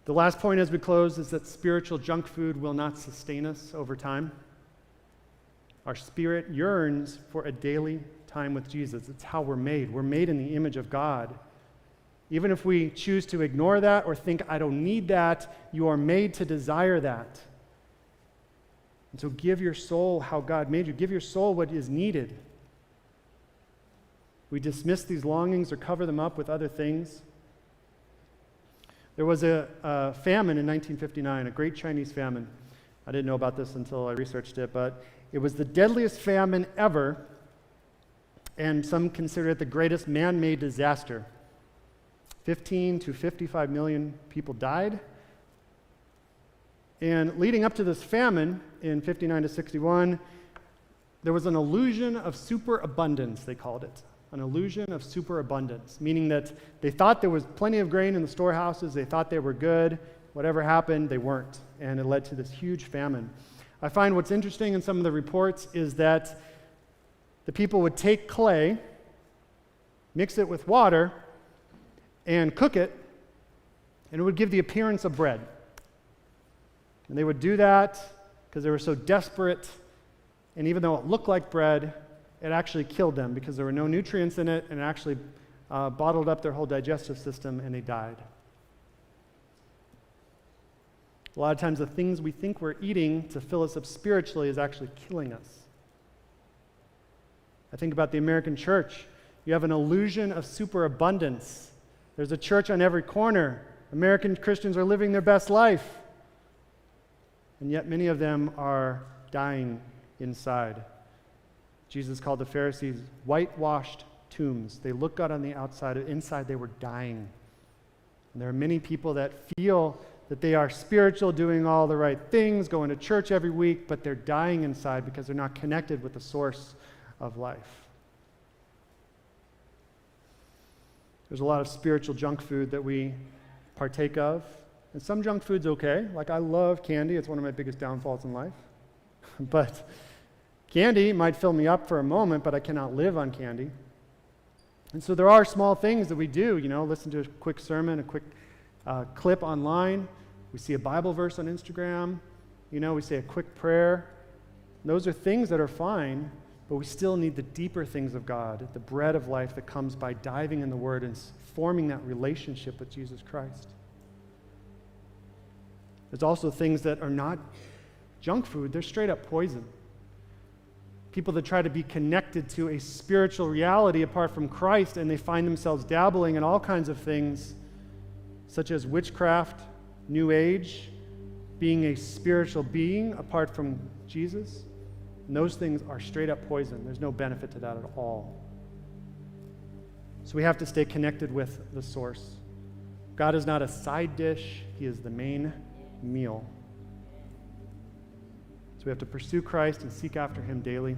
The last point as we close is that spiritual junk food will not sustain us over time. Our spirit yearns for a daily time with Jesus. It's how we're made. We're made in the image of God. Even if we choose to ignore that or think, I don't need that, you are made to desire that. And so give your soul how God made you. Give your soul what is needed. We dismiss these longings or cover them up with other things. There was a famine in 1959, a great Chinese famine. I didn't know about this until I researched it, but it was the deadliest famine ever, and some consider it the greatest man-made disaster. 15 to 55 million people died. And leading up to this famine in 59 to 61, there was an illusion of superabundance, they called it. An illusion of superabundance, meaning that they thought there was plenty of grain in the storehouses, they thought they were good. Whatever happened, they weren't, and it led to this huge famine. I find what's interesting in some of the reports is that the people would take clay, mix it with water, and cook it, and it would give the appearance of bread. And they would do that because they were so desperate, and even though it looked like bread, it actually killed them because there were no nutrients in it, and it actually bottled up their whole digestive system, and they died. A lot of times the things we think we're eating to fill us up spiritually is actually killing us. I think about the American church. You have an illusion of superabundance. There's a church on every corner. American Christians are living their best life. And yet many of them are dying inside. Jesus called the Pharisees whitewashed tombs. They look good on the outside, and inside they were dying. And there are many people that feel that they are spiritual, doing all the right things, going to church every week, but they're dying inside because they're not connected with the source of life. There's a lot of spiritual junk food that we partake of, and some junk food's okay. Like I love candy. It's one of my biggest downfalls in life. But candy might fill me up for a moment, but I cannot live on candy. And so there are small things that we do, listen to a quick sermon, a quick clip online. We see a Bible verse on Instagram. We say a quick prayer. Those are things that are fine, but we still need the deeper things of God, the bread of life that comes by diving in the Word and forming that relationship with Jesus Christ. There's also things that are not junk food. They're straight up poison. People that try to be connected to a spiritual reality apart from Christ, and they find themselves dabbling in all kinds of things, such as witchcraft, New Age, being a spiritual being apart from Jesus. And those things are straight up poison. There's no benefit to that at all. So we have to stay connected with the source. God is not a side dish. He is the main meal. So we have to pursue Christ and seek after Him daily.